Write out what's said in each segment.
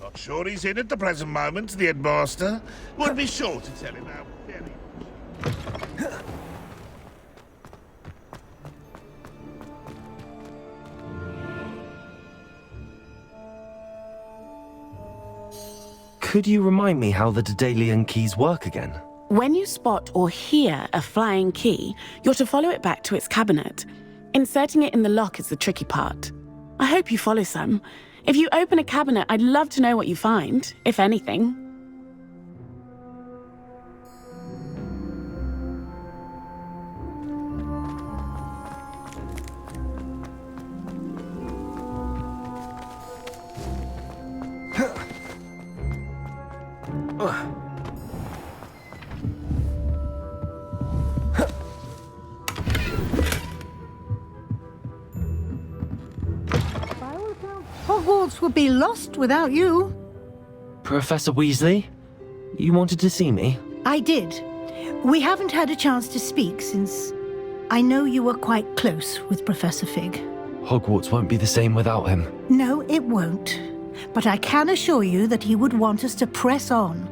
Not sure he's in at the present moment, the headmaster. Would be sure to tell him how very... Could you remind me how the Daedalian keys work again? When you spot or hear a flying key, you're to follow it back to its cabinet. Inserting it in the lock is the tricky part. I hope you follow some. If you open a cabinet, I'd love to know what you find, if anything. Hogwarts would be lost without you. Professor Weasley? You wanted to see me? I did. We haven't had a chance to speak since I know you were quite close with Professor Fig. Hogwarts won't be the same without him. No, it won't. But I can assure you that he would want us to press on,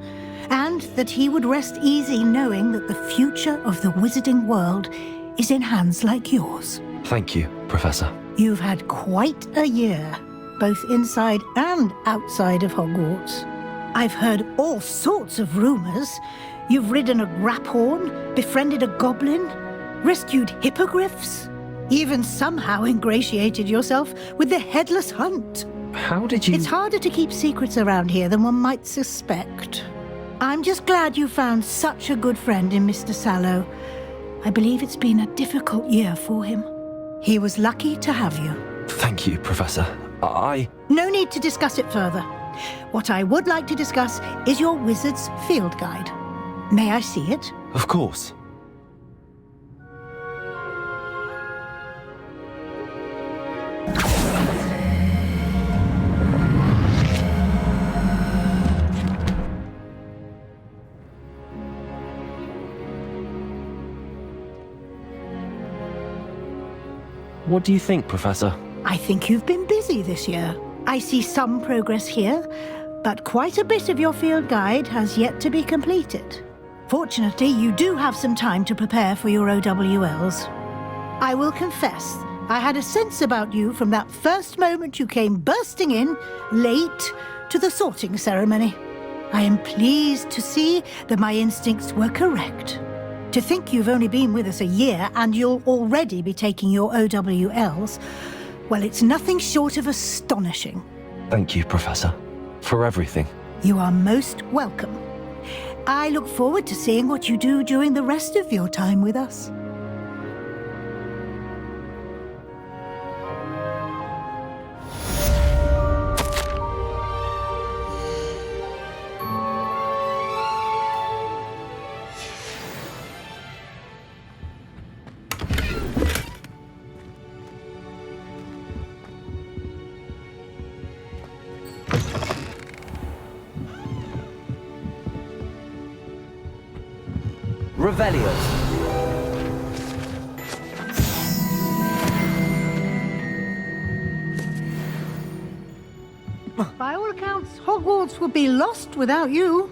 and that he would rest easy knowing that the future of the wizarding world is in hands like yours. Thank you, Professor. You've had quite a year, both inside and outside of Hogwarts. I've heard all sorts of rumors. You've ridden a graphorn, befriended a goblin, rescued hippogriffs, even somehow ingratiated yourself with the Headless Hunt. How did you... It's harder to keep secrets around here than one might suspect. I'm just glad you found such a good friend in Mr. Sallow. I believe it's been a difficult year for him. He was lucky to have you. Thank you, Professor. No need to discuss it further. What I would like to discuss is your wizard's field guide. May I see it? Of course. What do you think, Professor? I think you've been busy this year. I see some progress here, but quite a bit of your field guide has yet to be completed. Fortunately, you do have some time to prepare for your OWLs. I will confess, I had a sense about you from that first moment you came bursting in, late, to the sorting ceremony. I am pleased to see that my instincts were correct. To think you've only been with us a year and you'll already be taking your OWLs, well, it's nothing short of astonishing. Thank you, Professor, for everything. You are most welcome. I look forward to seeing what you do during the rest of your time with us. Revelio. By all accounts, Hogwarts would be lost without you.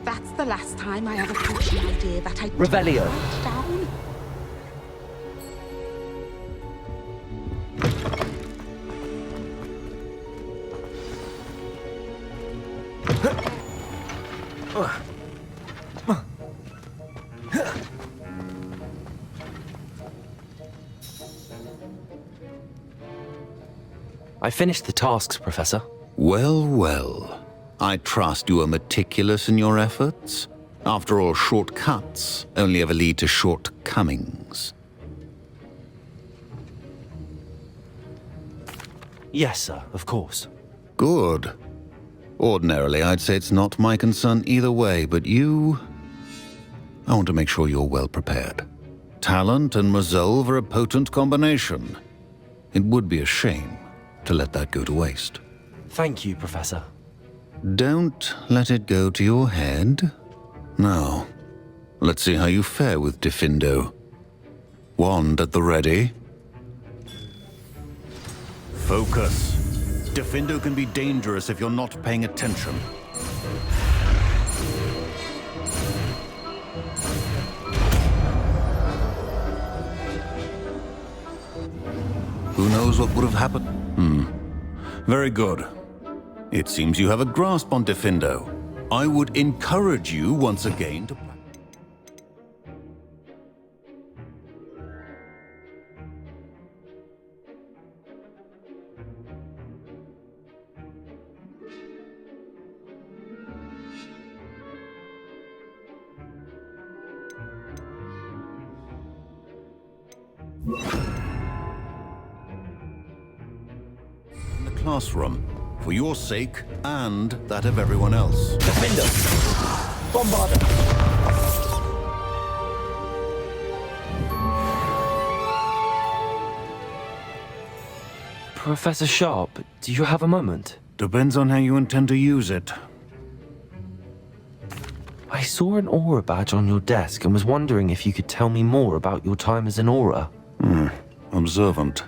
That's the last time I have a potion idea that I Revelio. write down. I finished the tasks, Professor. Well, well. I trust you are meticulous in your efforts. After all, shortcuts only ever lead to shortcomings. Yes, sir, of course. Good. Ordinarily, I'd say it's not my concern either way, but you... I want to make sure you're well prepared. Talent and resolve are a potent combination. It would be a shame to let that go to waste. Thank you, Professor. Don't let it go to your head. Now, let's see how you fare with Diffindo. Wand at the ready. Focus. Diffindo can be dangerous if you're not paying attention. Who knows what would have happened? Very good. It seems you have a grasp on Diffindo. I would encourage you once again to practice. In the classroom, for your sake and that of everyone else. Defender! Bombarder! Professor Sharp, do you have a moment? Depends on how you intend to use it. I saw an aura badge on your desk and was wondering if you could tell me more about your time as an aura. Observant.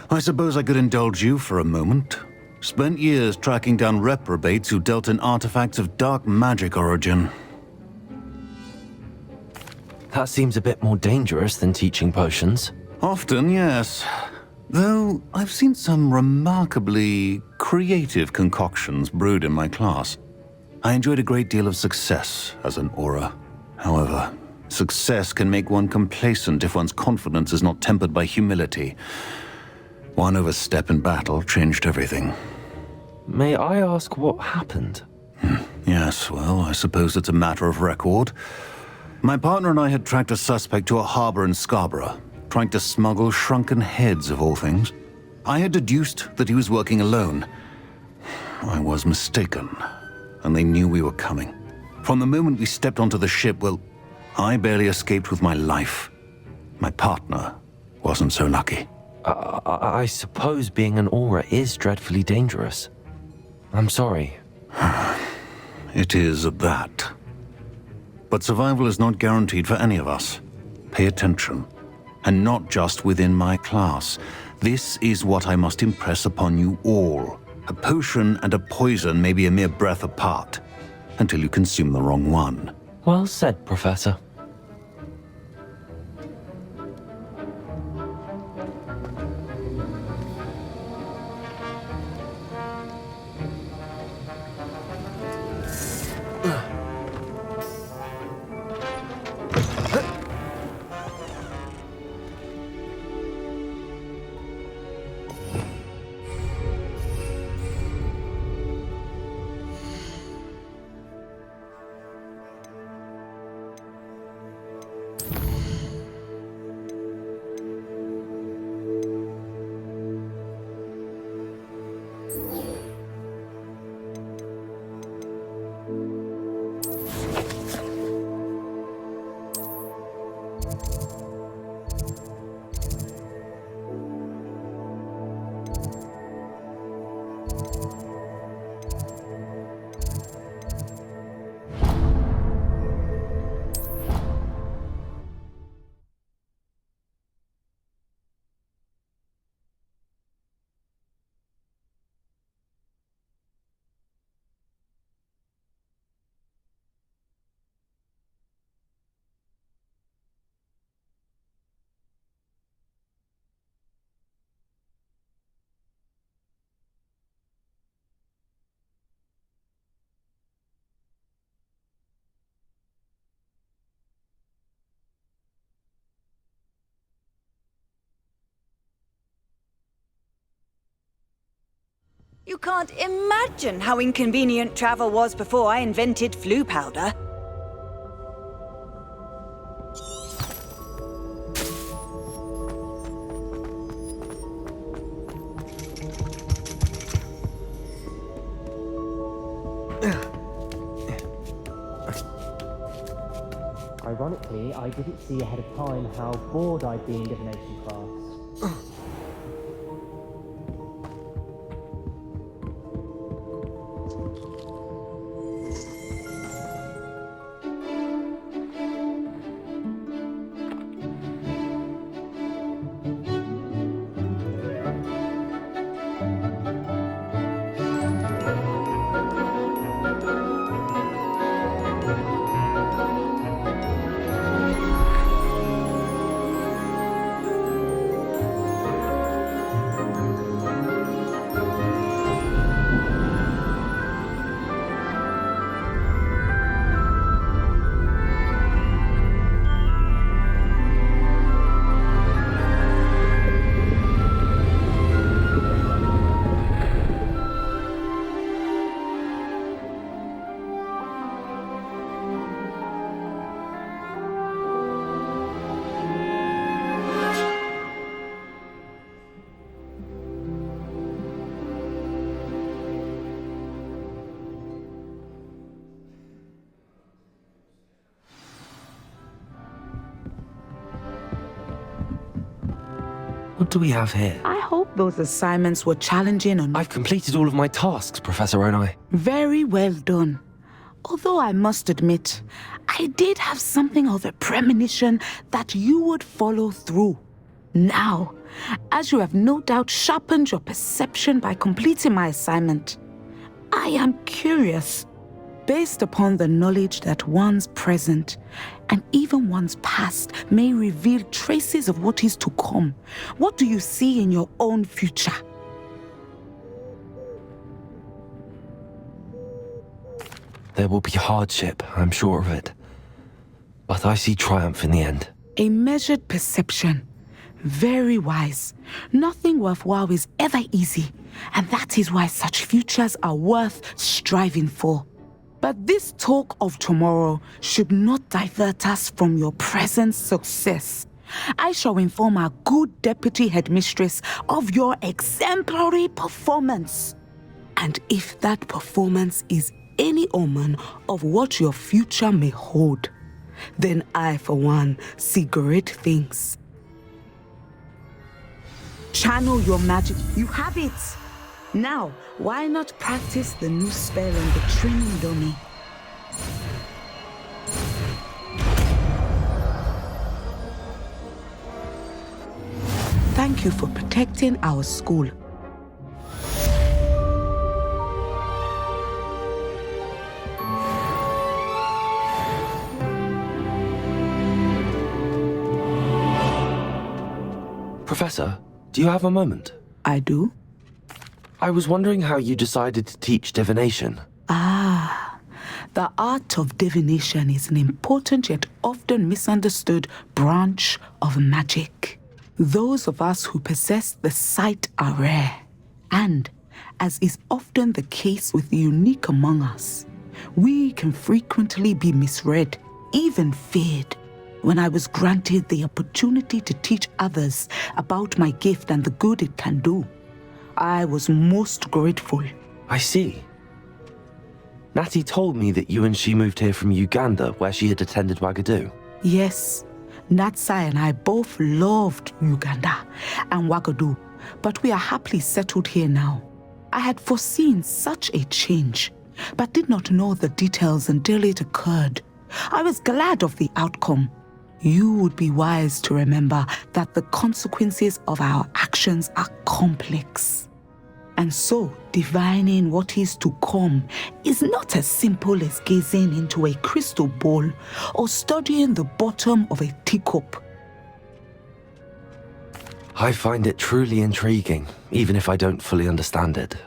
I suppose I could indulge you for a moment. Spent years tracking down reprobates who dealt in artifacts of dark magic origin. That seems a bit more dangerous than teaching potions. Often, yes. Though I've seen some remarkably creative concoctions brewed in my class. I enjoyed a great deal of success as an aura. However, success can make one complacent if one's confidence is not tempered by humility. One overstep in battle changed everything. May I ask what happened? Yes, well, I suppose it's a matter of record. My partner and I had tracked a suspect to a harbor in Scarborough, trying to smuggle shrunken heads of all things. I had deduced that he was working alone. I was mistaken, and they knew we were coming. From the moment we stepped onto the ship, well, I barely escaped with my life. My partner wasn't so lucky. I suppose being an aura is dreadfully dangerous. I'm sorry. It is at that. But survival is not guaranteed for any of us. Pay attention. And not just within my class. This is what I must impress upon you all. A potion and a poison may be a mere breath apart, until you consume the wrong one. Well said, Professor. You can't imagine how inconvenient travel was before I invented flu powder. Ironically, I didn't see ahead of time how bored I'd be in divination class. What do we have here? I hope those assignments were challenging enough. I've completed all of my tasks, Professor Onai. Very well done. Although I must admit, I did have something of a premonition that you would follow through. Now, as you have no doubt sharpened your perception by completing my assignment, I am curious, based upon the knowledge that one's present and even one's past may reveal traces of what is to come. What do you see in your own future? There will be hardship, I'm sure of it. But I see triumph in the end. A measured perception. Very wise. Nothing worthwhile is ever easy, and that is why such futures are worth striving for. But this talk of tomorrow should not divert us from your present success. I shall inform our good deputy headmistress of your exemplary performance. And if that performance is any omen of what your future may hold, then I, for one, see great things. Channel your magic. You have it! Now, why not practice the new spell on the training dummy? Thank you for protecting our school. Professor, do you have a moment? I do? I was wondering how you decided to teach divination. The art of divination is an important yet often misunderstood branch of magic. Those of us who possess the sight are rare, and, as is often the case with the unique among us, we can frequently be misread, even feared. When I was granted the opportunity to teach others about my gift and the good it can do, I was most grateful. I see. Natty told me that you and she moved here from Uganda, where she had attended Wagadu. Yes, Natsai and I both loved Uganda and Wagadu, but we are happily settled here now. I had foreseen such a change, but did not know the details until it occurred. I was glad of the outcome. You would be wise to remember that the consequences of our actions are complex. And so, divining what is to come is not as simple as gazing into a crystal ball or studying the bottom of a teacup. I find it truly intriguing, even if I don't fully understand it.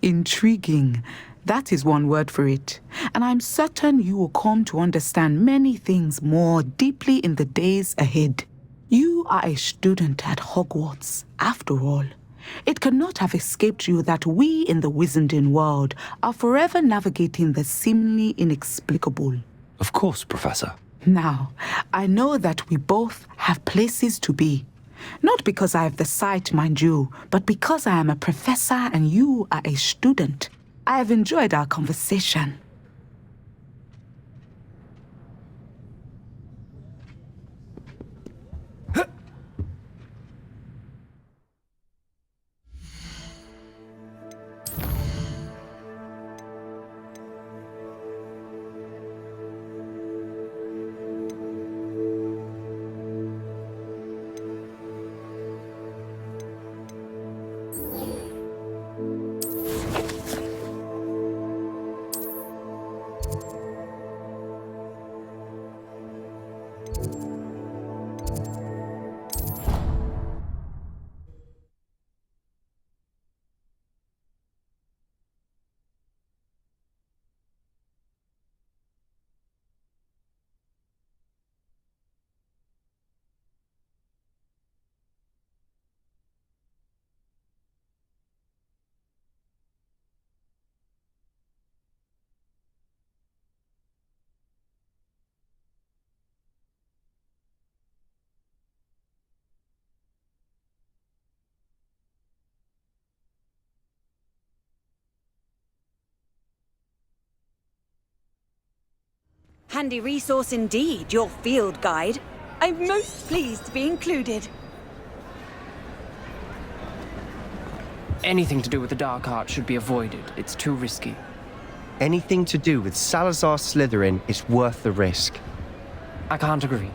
Intriguing. That is one word for it. And I'm certain you will come to understand many things more deeply in the days ahead. You are a student at Hogwarts, after all, It cannot have escaped you that we in the Wizarding world are forever navigating the seemingly inexplicable. Of course, Professor. Now, I know that we both have places to be. Not because I have the sight, mind you, but because I am a professor and you are a student. I have enjoyed our conversation. Handy resource indeed, your field guide. I'm most pleased to be included. Anything to do with the dark art should be avoided. It's too risky. Anything to do with Salazar Slytherin is worth the risk. I can't agree.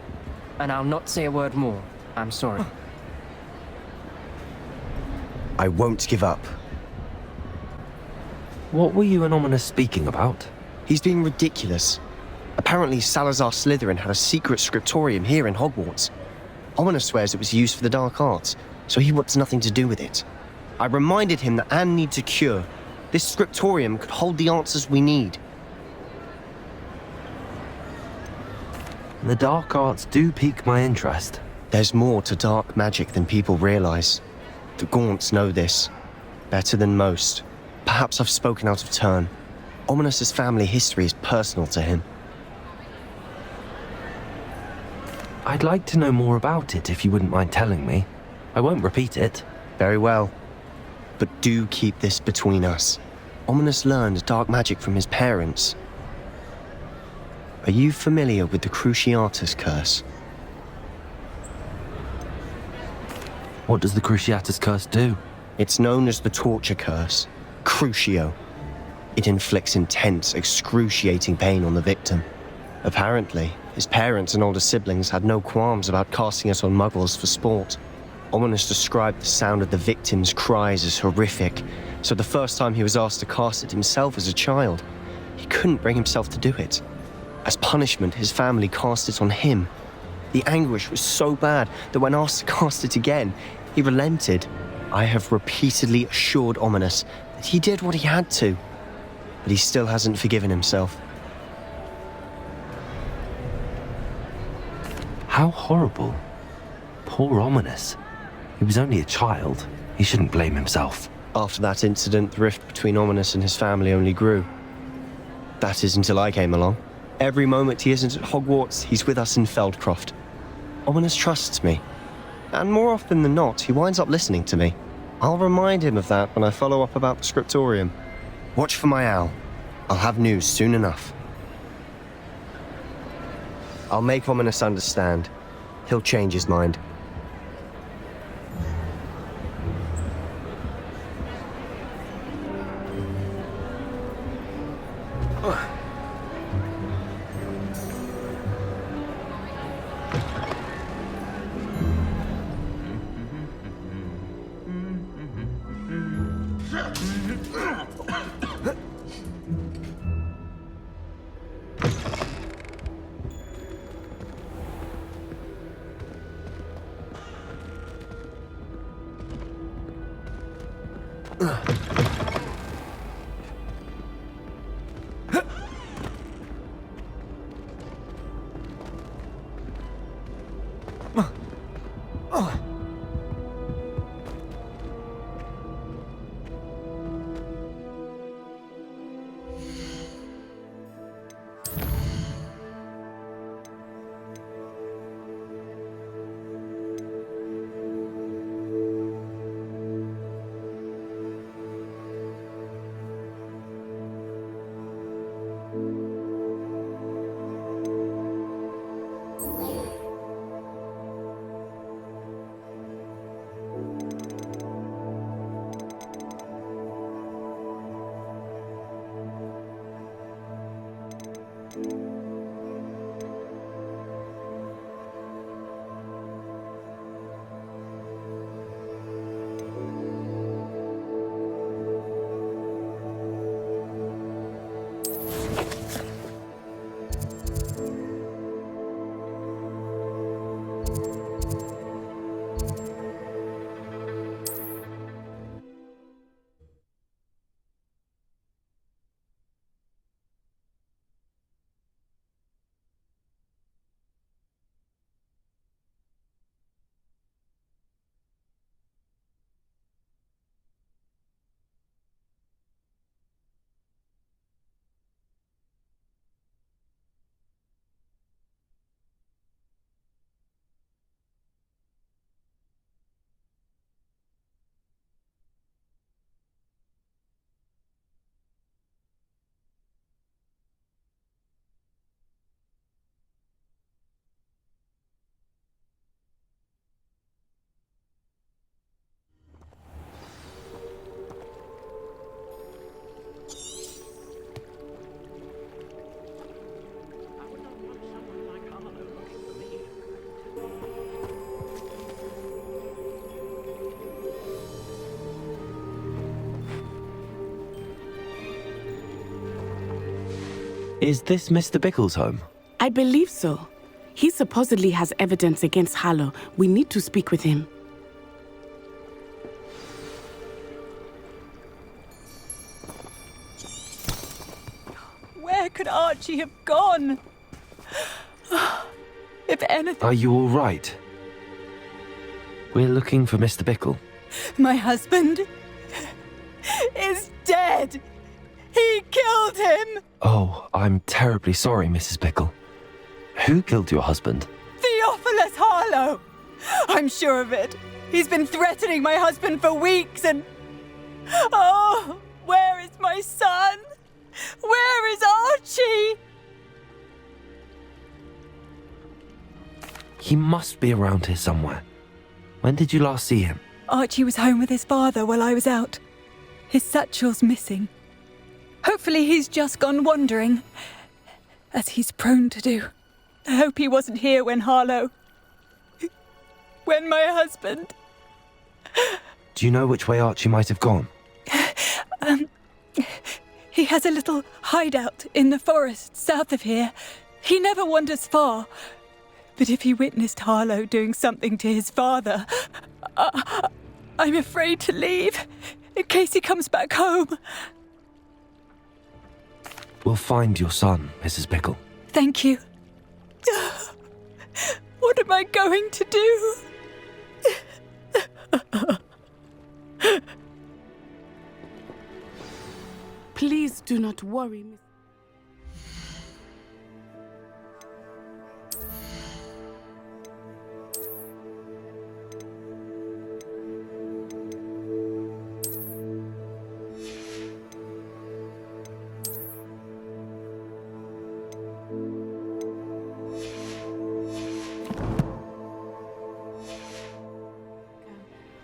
And I'll not say a word more. I'm sorry. I won't give up. What were you and Ominous speaking about? He's being ridiculous. Apparently, Salazar Slytherin had a secret scriptorium here in Hogwarts. Ominous swears it was used for the dark arts, so he wants nothing to do with it. I reminded him that Anne needs a cure. This scriptorium could hold the answers we need. The dark arts do pique my interest. There's more to dark magic than people realize. The Gaunts know this. Better than most. Perhaps I've spoken out of turn. Ominous's family history is personal to him. I'd like to know more about it if you wouldn't mind telling me. I won't repeat it. Very well. But do keep this between us. Ominous learned dark magic from his parents. Are you familiar with the Cruciatus Curse? What does the Cruciatus Curse do? It's known as the Torture Curse, Crucio. It inflicts intense, excruciating pain on the victim. Apparently, his parents and older siblings had no qualms about casting it on muggles for sport. Ominous described the sound of the victim's cries as horrific, so the first time he was asked to cast it himself as a child, he couldn't bring himself to do it. As punishment, his family cast it on him. The anguish was so bad that when asked to cast it again, he relented. I have repeatedly assured Ominous that he did what he had to, but he still hasn't forgiven himself. How horrible. Poor Ominous. He was only a child. He shouldn't blame himself. After that incident, the rift between Ominous and his family only grew. That is until I came along. Every moment he isn't at Hogwarts, he's with us in Feldcroft. Ominous trusts me. And more often than not, he winds up listening to me. I'll remind him of that when I follow up about the scriptorium. Watch for my owl. I'll have news soon enough. I'll make Ominous understand. He'll change his mind. Is this Mr. Bickle's home? I believe so. He supposedly has evidence against Harlow. We need to speak with him. Where could Archie have gone? If anything... Are you all right? We're looking for Mr. Bickle. My husband is dead. He killed him. Oh, I'm terribly sorry, Mrs. Bickle. Who killed your husband? Theophilus Harlow. I'm sure of it. He's been threatening my husband for weeks and... Oh, where is my son? Where is Archie? He must be around here somewhere. When did you last see him? Archie was home with his father while I was out. His satchel's missing. Hopefully he's just gone wandering, as he's prone to do. I hope he wasn't here when Harlow... when my husband... Do you know which way Archie might have gone? He has a little hideout in the forest south of here. He never wanders far. But if he witnessed Harlow doing something to his father, I'm afraid to leave, in case he comes back home. We'll find your son, Mrs. Bickle. Thank you. What am I going to do? Please do not worry, Miss.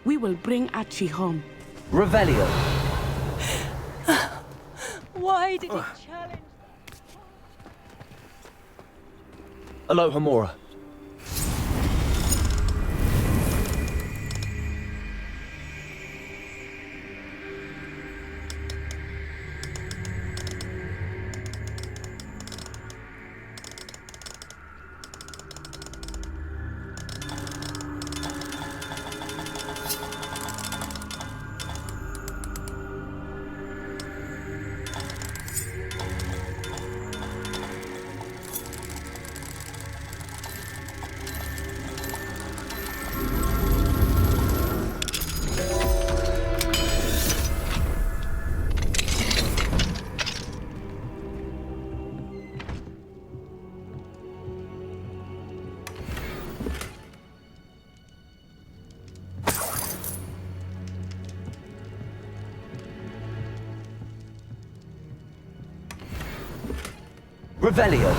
We will bring Archie home. Revelio. Why did he challenge... Aloha Mora. Revelio.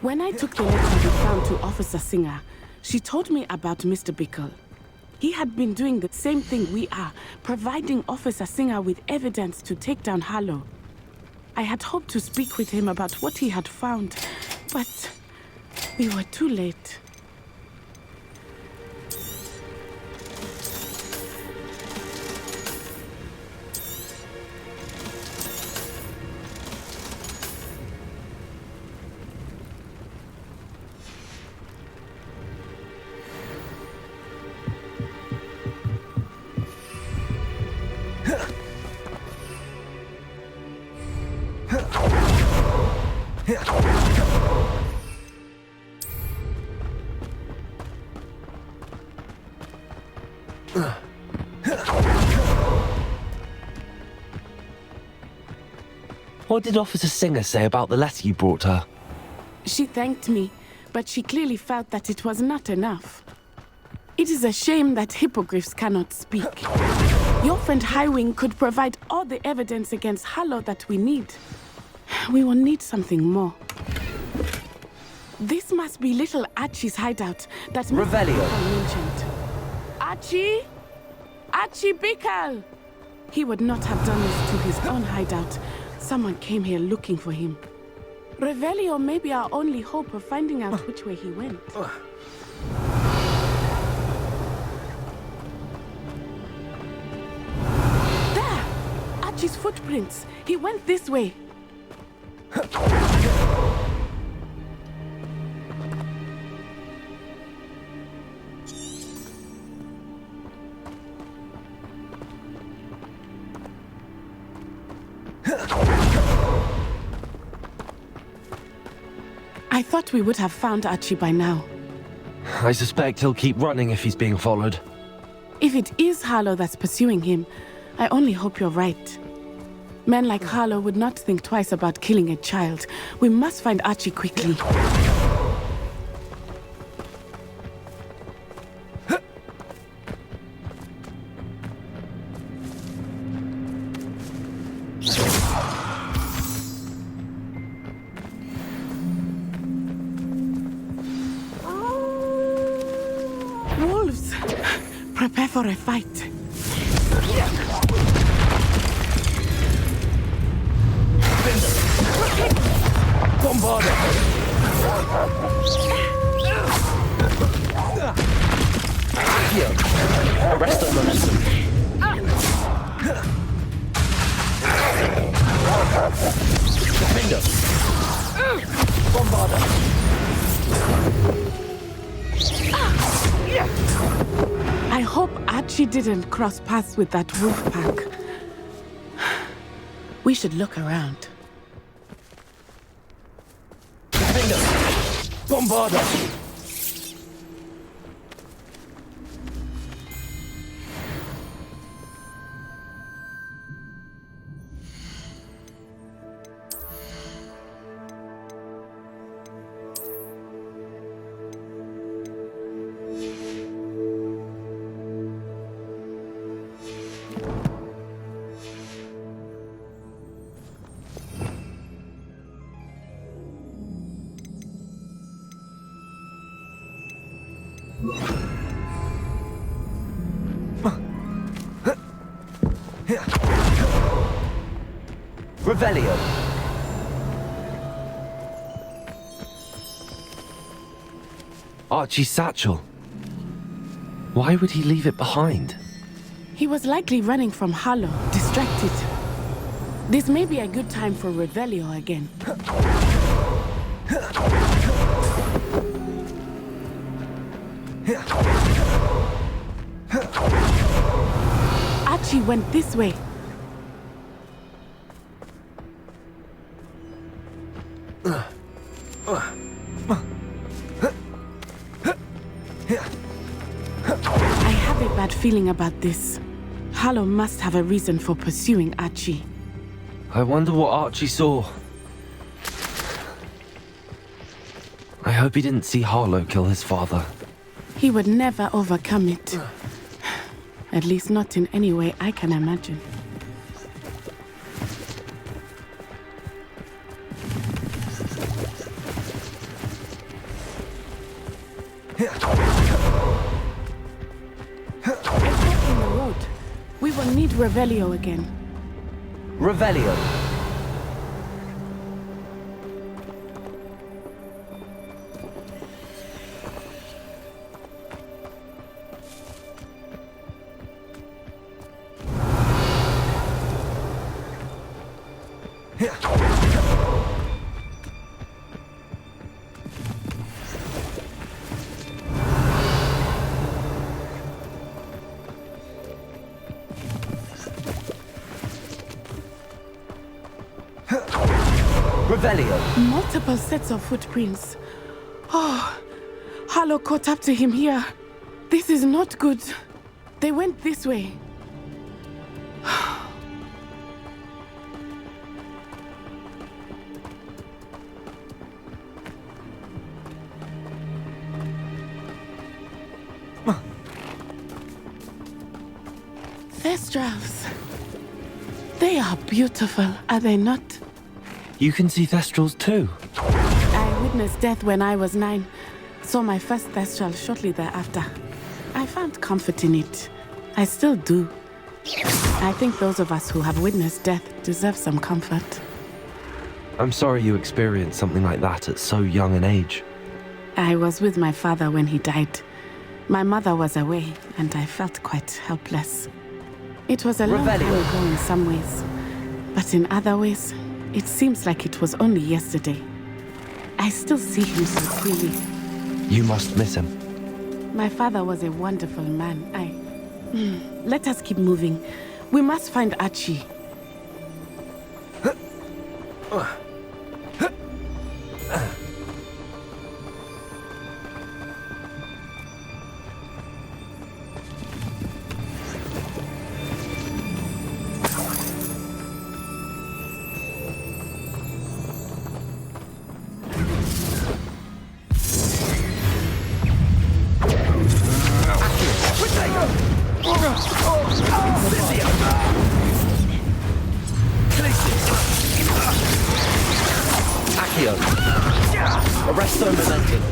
When I took the letter we found to Officer Singer, she told me about Mr. Bickle. He had been doing the same thing we are, providing Officer Singer with evidence to take down Harlow. I had hoped to speak with him about what he had found, but we were too late. What did Officer Singer say about the letter you brought her? She thanked me, but she clearly felt that it was not enough. It is a shame that hippogriffs cannot speak. Your friend Highwing could provide all the evidence against Harlow that we need. We will need something more. This must be little Archie's hideout that Mr. Revelio Bickle mentioned. Archie? Archie Bickle! He would not have done this to his own hideout. Someone came here looking for him. Revelio may be our only hope of finding out which way he went. There! Archie's footprints. He went this way. I thought we would have found Archie by now. I suspect he'll keep running if he's being followed. If it is Harlow that's pursuing him, I only hope you're right. Men like Harlow would not think twice about killing a child. We must find Archie quickly. Wolves! Prepare for a fight. Bombarda! Here, arrest on momentum. Defender! Bombarda! I hope Archie didn't cross paths with that wolf pack. We should look around. Defender! Bombarda! Revelio! Archie's satchel. Why would he leave it behind? He was likely running from Harlow, distracted. This may be a good time for Revelio again. Archie went this way. I have a bad feeling about this. Harlow must have a reason for pursuing Archie. I wonder what Archie saw. I hope he didn't see Harlow kill his father. He would never overcome it. At least not in any way I can imagine. Blocking the road. We will need Revelio again. Revelio. Revelio. Multiple sets of footprints. Oh, Harlow caught up to him here. This is not good. They went this way. Thestrals. They are beautiful, are they not? You can see Thestrals too. I witnessed death when I was 9. Saw my first Thestral shortly thereafter. I found comfort in it. I still do. I think those of us who have witnessed death deserve some comfort. I'm sorry you experienced something like that at so young an age. I was with my father when he died. My mother was away, and I felt quite helpless. It was a long time ago in some ways, but in other ways, it seems like it was only yesterday. I still see him so clearly. You must miss him. My father was a wonderful man. Let us keep moving. We must find Archie. Arresto momentum.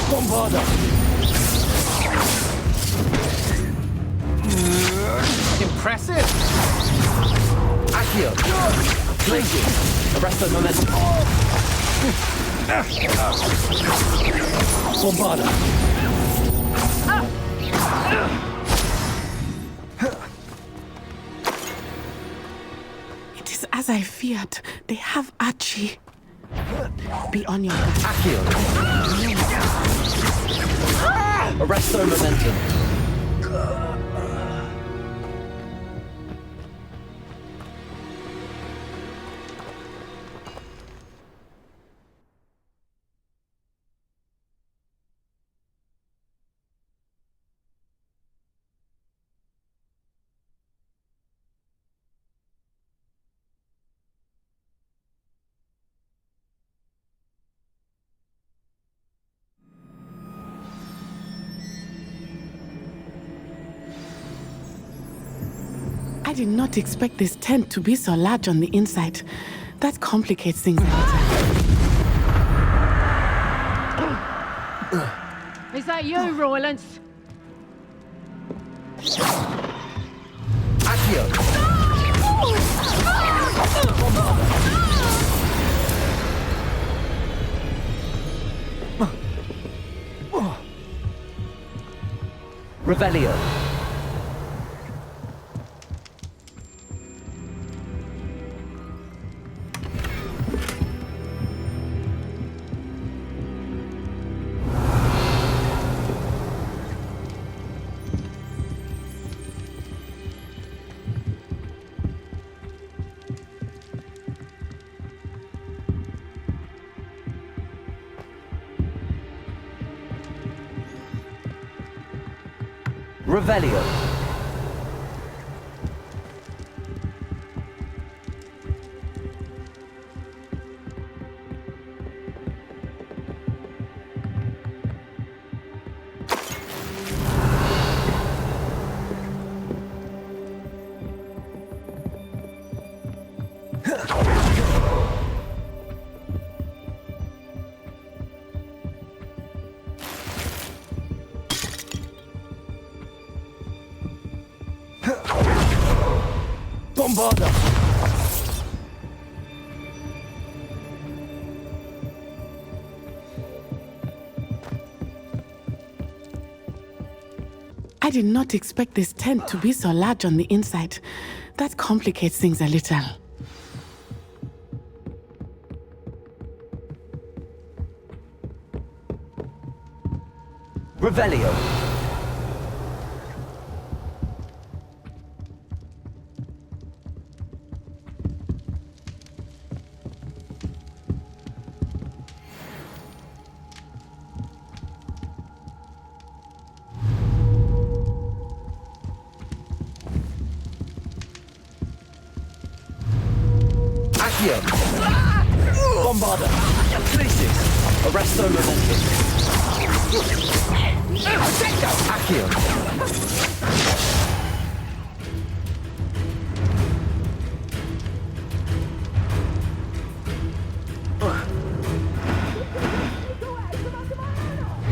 Bombarda. Impressive. Accio. Blazing. Arresto momentum. Bombarda. As I feared, they have Archie. Be on your guard. Accio. Arresto momentum. I did not expect this tent to be so large on the inside. That complicates things a little. Is that you, Roylance? Accio. Revelio. Revelio. Bombarda! I did not expect this tent to be so large on the inside. That complicates things a little. Revelio. Accio. Bombarda. Places. Arresto Momentum. Accio.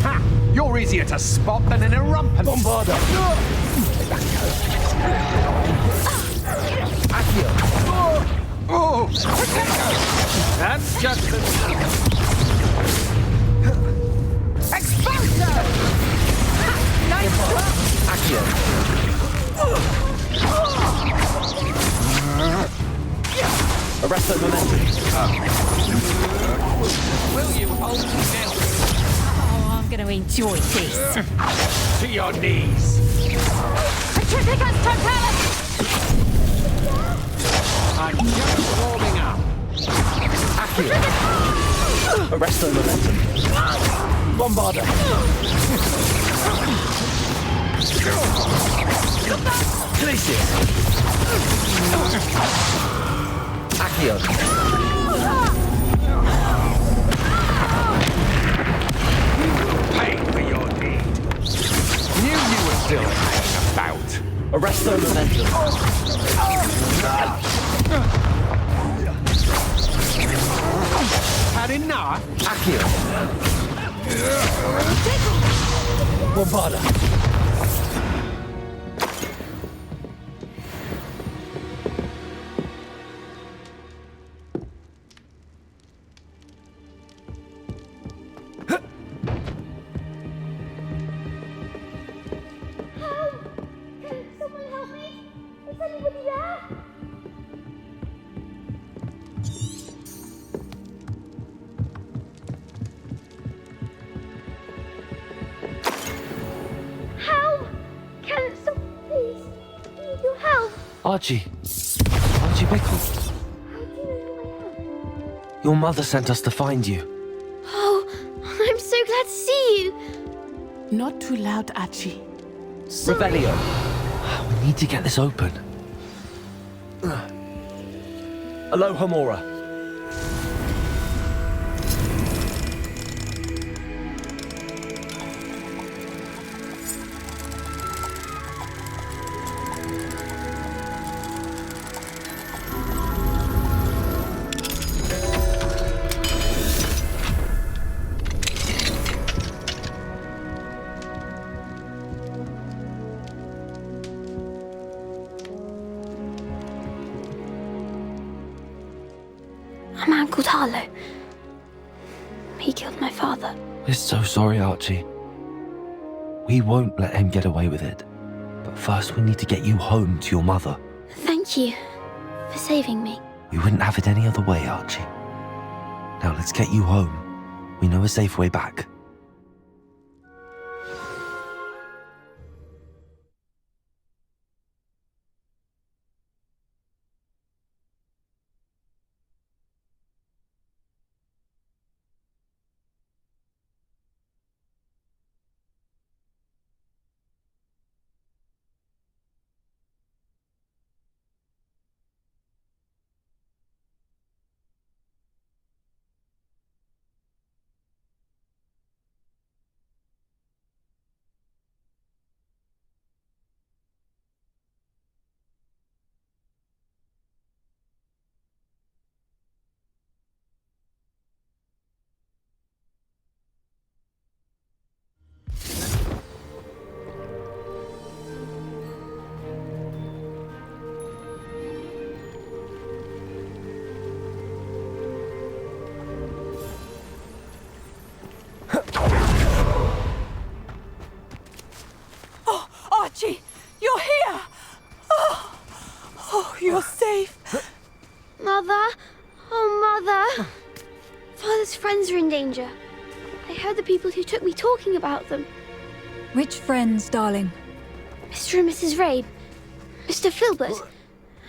Ha! You're easier to spot than an irrumpent. Bombarda. Accio. Oh! That's just the... Expulso! Nice drop! Accio. Arresto Momentum. Will you hold still? Oh, I'm going to enjoy this. To your knees! Petrificus totalis! I'm just warming up. Accio. Arresto Momentum. Bombarda. Glacier. Accio. Pay for your deed. Knew you were still hanging about. Arresto Momentum. Had enough? Accio. Bombarda. Someone help me! Is anybody there? Help! Can someone please? Need your help? Archie. Archie Bickle. How do you know who I am? Your mother sent us to find you. Oh, I'm so glad to see you. Not too loud, Archie. Revelio. We need to get this open. Aloha Mora. A man called Harlow. He killed my father. We're so sorry, Archie. We won't let him get away with it. But first we need to get you home to your mother. Thank you for saving me. We wouldn't have it any other way, Archie. Now let's get you home. We know a safe way back. Oh, Mother. Father's friends are in danger. I heard the people who took me talking about them. Which friends, darling? Mr. and Mrs. Rabe, Mr. Filbert,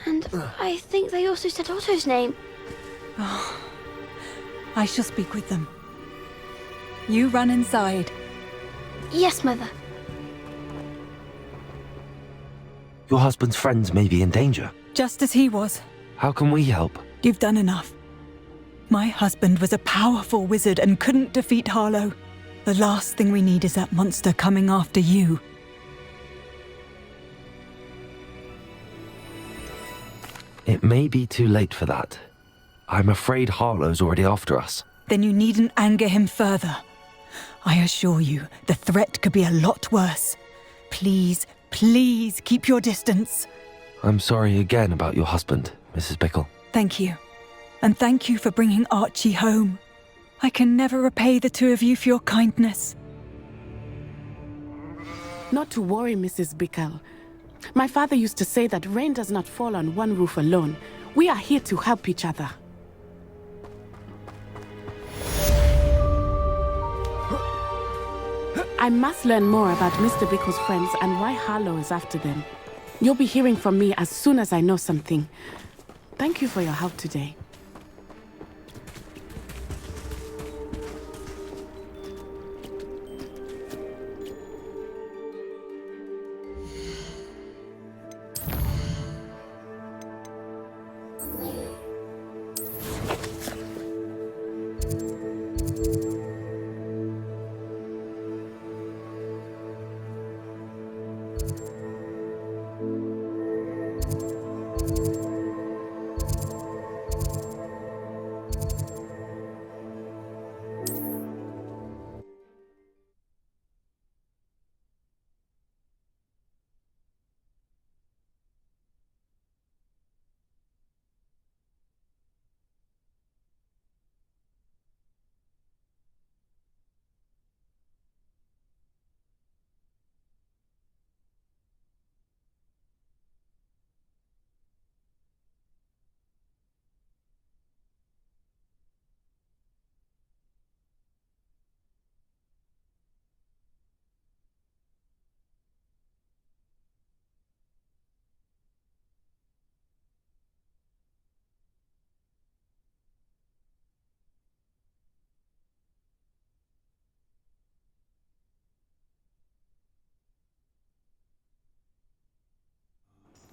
and I think they also said Otto's name. Oh, I shall speak with them. You run inside. Yes, Mother. Your husband's friends may be in danger. Just as he was. How can we help? You've done enough. My husband was a powerful wizard and couldn't defeat Harlow. The last thing we need is that monster coming after you. It may be too late for that. I'm afraid Harlow's already after us. Then you needn't anger him further. I assure you, the threat could be a lot worse. Please, please keep your distance. I'm sorry again about your husband, Mrs. Bickle. Thank you. And thank you for bringing Archie home. I can never repay the two of you for your kindness. Not to worry, Mrs. Bickle. My father used to say that rain does not fall on one roof alone. We are here to help each other. I must learn more about Mr. Bickle's friends and why Harlow is after them. You'll be hearing from me as soon as I know something. Thank you for your help today.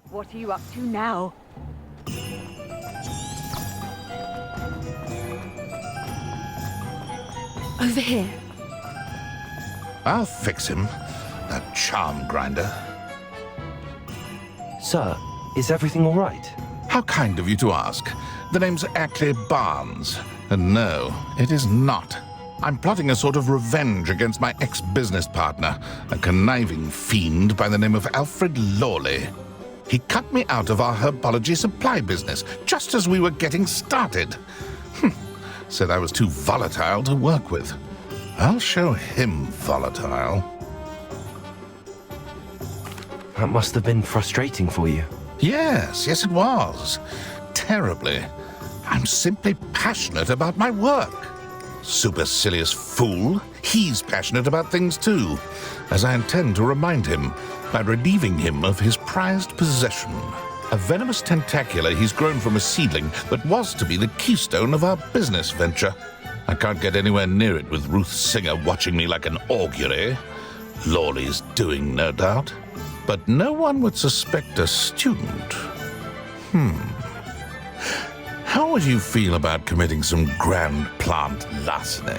What are you up to now? Over here. I'll fix him, that charm grinder. Sir, is everything all right? How kind of you to ask. The name's Ackley Barnes. And no, it is not. I'm plotting a sort of revenge against my ex-business partner, a conniving fiend by the name of Alfred Lawley. He cut me out of our herbology supply business just as we were getting started. Said I was too volatile to work with. I'll show him volatile. That must have been frustrating for you. Yes, it was. Terribly. I'm simply passionate about my work. Supercilious fool. He's passionate about things too, as I intend to remind him by relieving him of his prized possession. A venomous tentacula he's grown from a seedling that was to be the keystone of our business venture. I can't get anywhere near it with Ruth Singer watching me like an augury. Lawley's doing, no doubt. But no one would suspect a student. How would you feel about committing some grand plant larceny?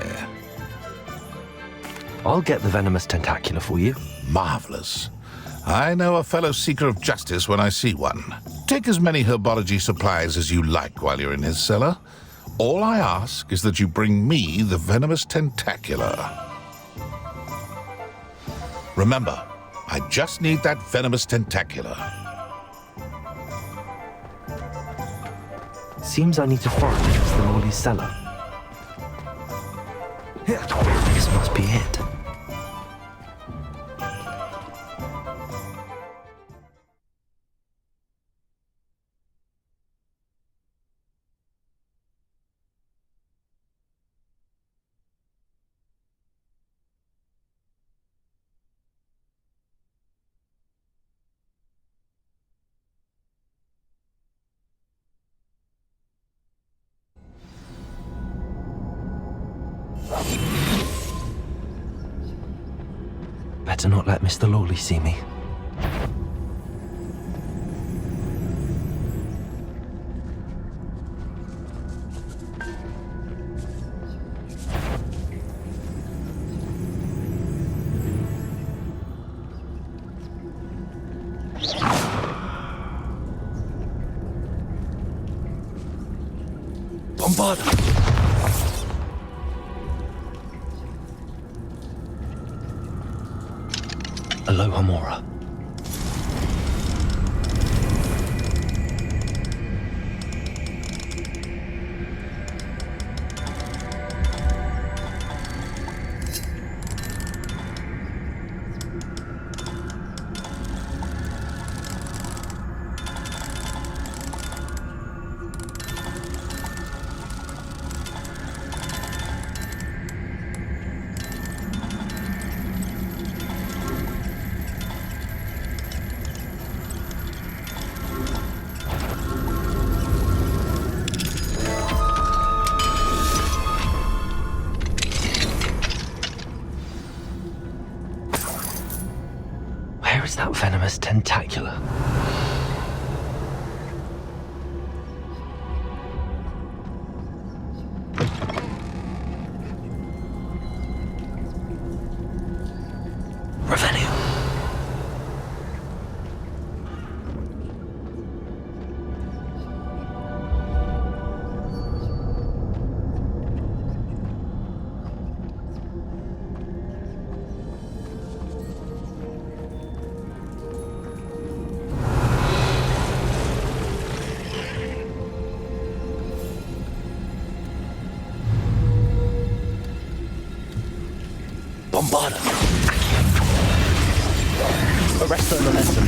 I'll get the venomous tentacula for you. Marvelous. I know a fellow seeker of justice when I see one. Take as many herbology supplies as you like while you're in his cellar. All I ask is that you bring me the venomous tentacula. Remember, I just need that venomous tentacula. Seems I need to find the Lawley cellar. This must be it. Better not let Mr. Lawley see me. Bombarda! Aloha Mora. Where is that venomous tentacula? Revelio. Bombarda! Arrest the momentum.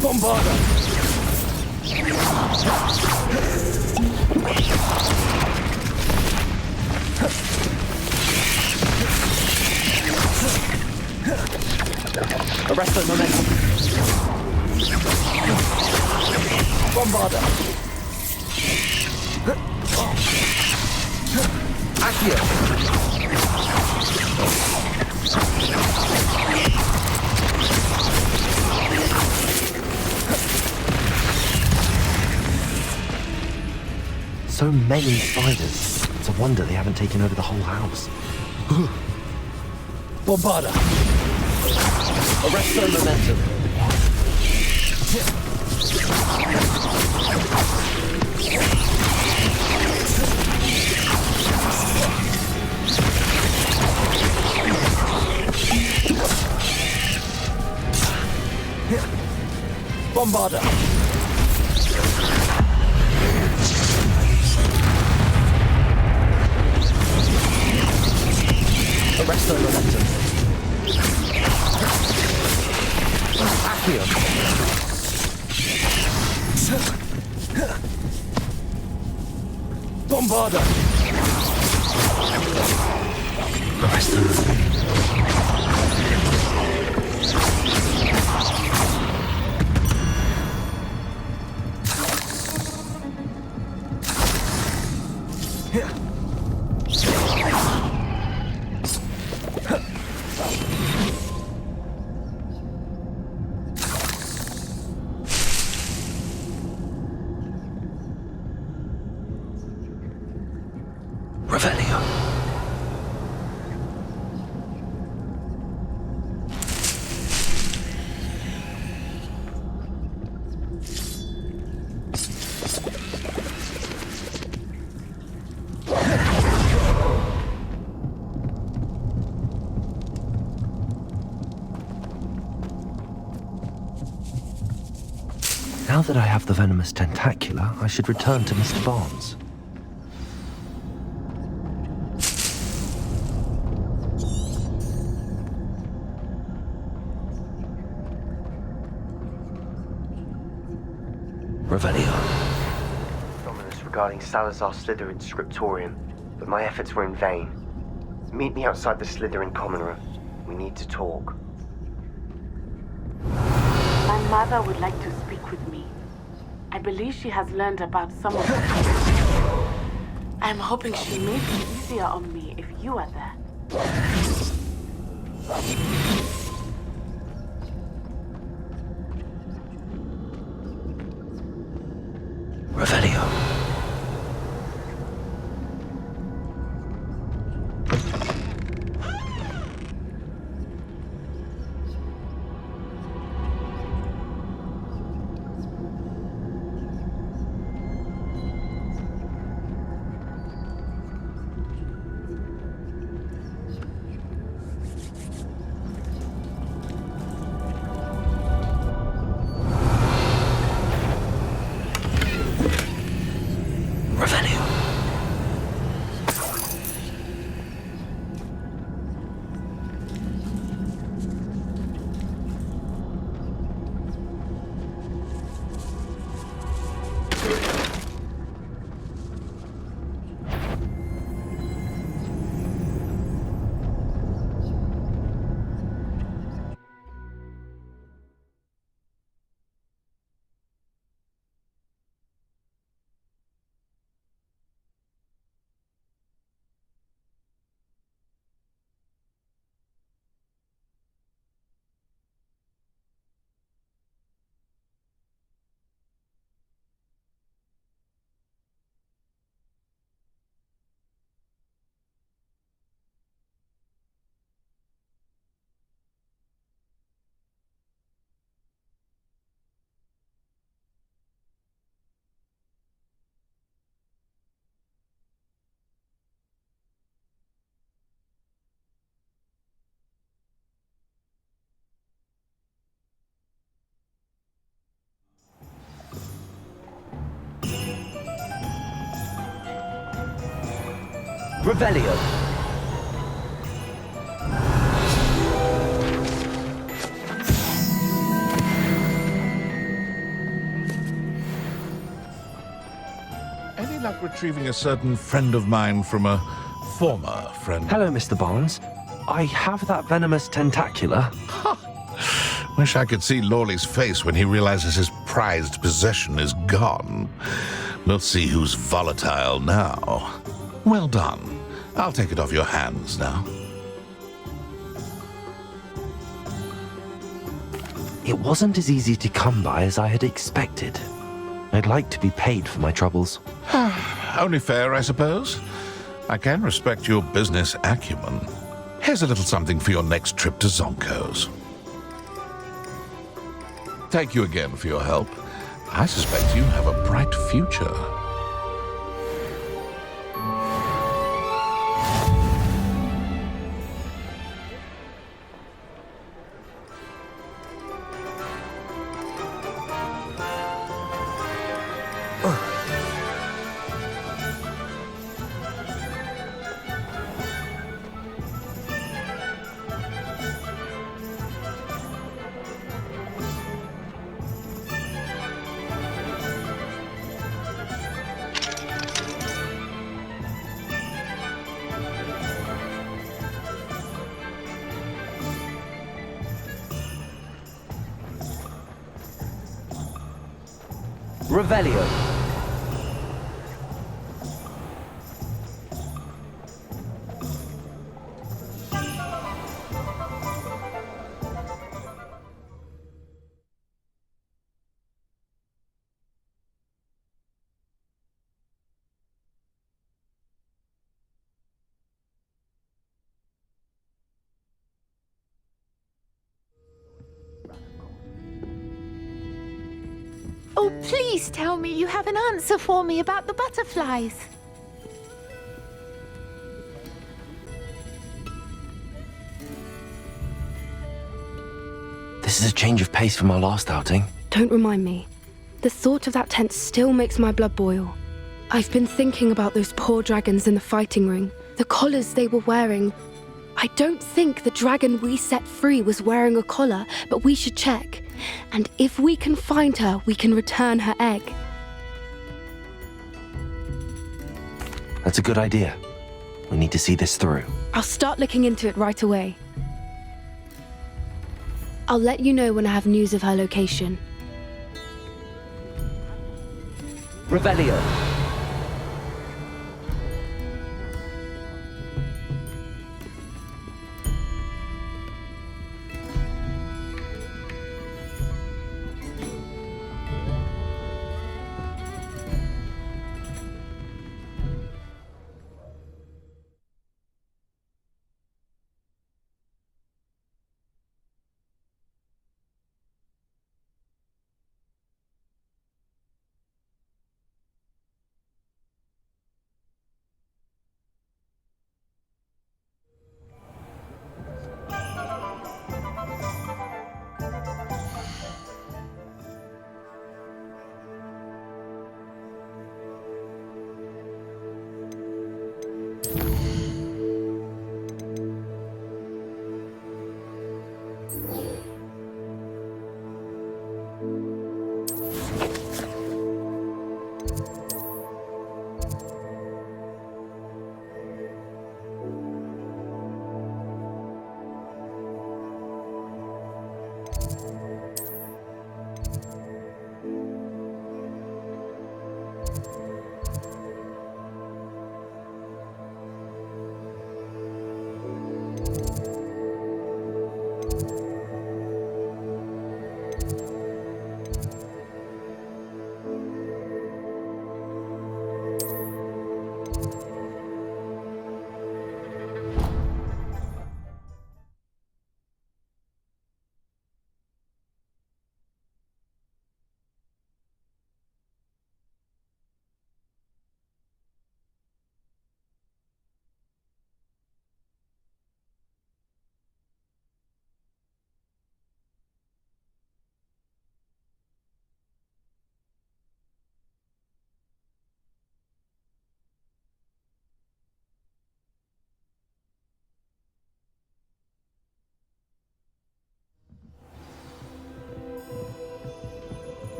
Bombarda! Arrest the momentum. Bombarda! Accio! So many spiders. It's a wonder they haven't taken over the whole house. Bombarda! Arrest the momentum. Bombarda! Arrest the momentum. Accio. Bombarda! Arrest the momentum. Revelio. Now that I have the venomous tentacula, I should return to Mr. Barnes. Revelio. Ominous regarding Salazar Slytherin's scriptorium, but my efforts were in vain. Meet me outside the Slytherin common room. We need to talk. My mother would like to speak with me. I believe she has learned about some of it. I'm hoping she may be easier on me if you are there. Revelio. Revelio. Any luck retrieving a certain friend of mine from a former friend? Hello, Mr. Barnes. I have that venomous tentacula. Wish I could see Lawley's face when he realizes his prized possession is gone. We'll see who's volatile now. Well done. I'll take it off your hands now. It wasn't as easy to come by as I had expected. I'd like to be paid for my troubles. Only fair, I suppose. I can respect your business acumen. Here's a little something for your next trip to Zonko's. Thank you again for your help. I suspect you have a bright future. Revelio. Oh, please tell me you have an answer for me about the butterflies. This is a change of pace from our last outing. Don't remind me. The thought of that tent still makes my blood boil. I've been thinking about those poor dragons in the fighting ring, the collars they were wearing. I don't think the dragon we set free was wearing a collar, but we should check. And if we can find her, we can return her egg. That's a good idea. We need to see this through. I'll start looking into it right away. I'll let you know when I have news of her location. Revelio.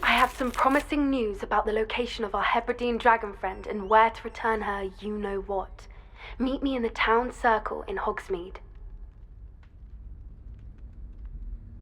I have some promising news about the location of our Hebridean dragon friend and where to return her you-know-what. Meet me in the town circle in Hogsmeade.